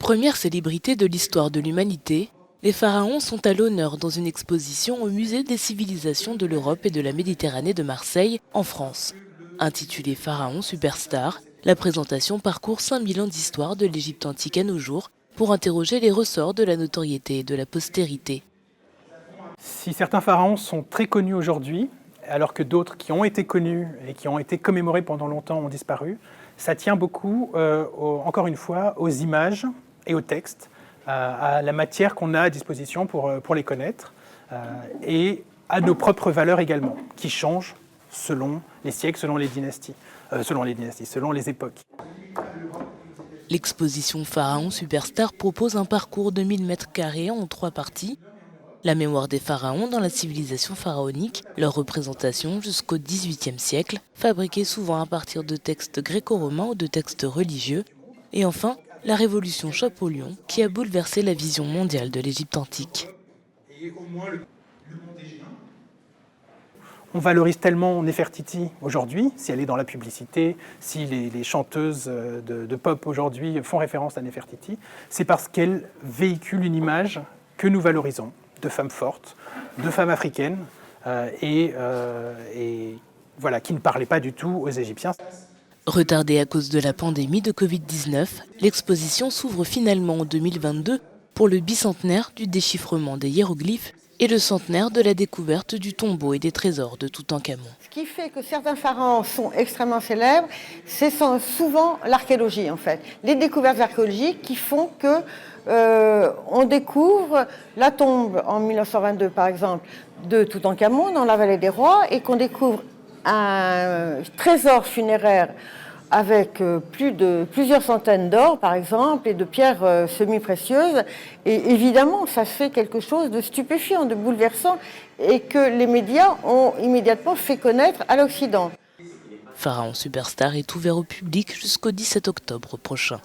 Première célébrité de l'histoire de l'humanité, les pharaons sont à l'honneur dans une exposition au Musée des civilisations de l'Europe et de la Méditerranée de Marseille, en France. Intitulée Pharaon Superstar, la présentation parcourt 5000 ans d'histoire de l'Égypte antique à nos jours pour interroger les ressorts de la notoriété et de la postérité. Si certains pharaons sont très connus aujourd'hui, alors que d'autres qui ont été connus et qui ont été commémorés pendant longtemps ont disparu, ça tient beaucoup, encore une fois, aux images et aux textes, à la matière qu'on a à disposition pour les connaître, et à nos propres valeurs également, qui changent selon les siècles, selon les époques. L'exposition Pharaon Superstar propose un parcours de 1000 mètres carrés en 3 parties. La mémoire des pharaons dans la civilisation pharaonique, leur représentation jusqu'au XVIIIe siècle, fabriquée souvent à partir de textes gréco-romains ou de textes religieux, et enfin, la révolution Champollion qui a bouleversé la vision mondiale de l'Égypte antique. On valorise tellement Néfertiti aujourd'hui, si elle est dans la publicité, si les chanteuses de pop aujourd'hui font référence à Néfertiti, c'est parce qu'elle véhicule une image que nous valorisons, de femmes fortes, de femmes africaines, et voilà, qui ne parlaient pas du tout aux Égyptiens. Retardée à cause de la pandémie de Covid-19, l'exposition s'ouvre finalement en 2022 pour le bicentenaire du déchiffrement des hiéroglyphes et le centenaire de la découverte du tombeau et des trésors de Toutankhamon. Ce qui fait que certains pharaons sont extrêmement célèbres, c'est souvent l'archéologie en fait. Les découvertes archéologiques qui font que on découvre la tombe en 1922 par exemple de Toutankhamon dans la vallée des rois et qu'on découvre un trésor funéraire avec plusieurs centaines d'or, par exemple, et de pierres semi-précieuses. Et évidemment, ça fait quelque chose de stupéfiant, de bouleversant, et que les médias ont immédiatement fait connaître à l'Occident. Pharaon Superstar est ouvert au public jusqu'au 17 octobre prochain.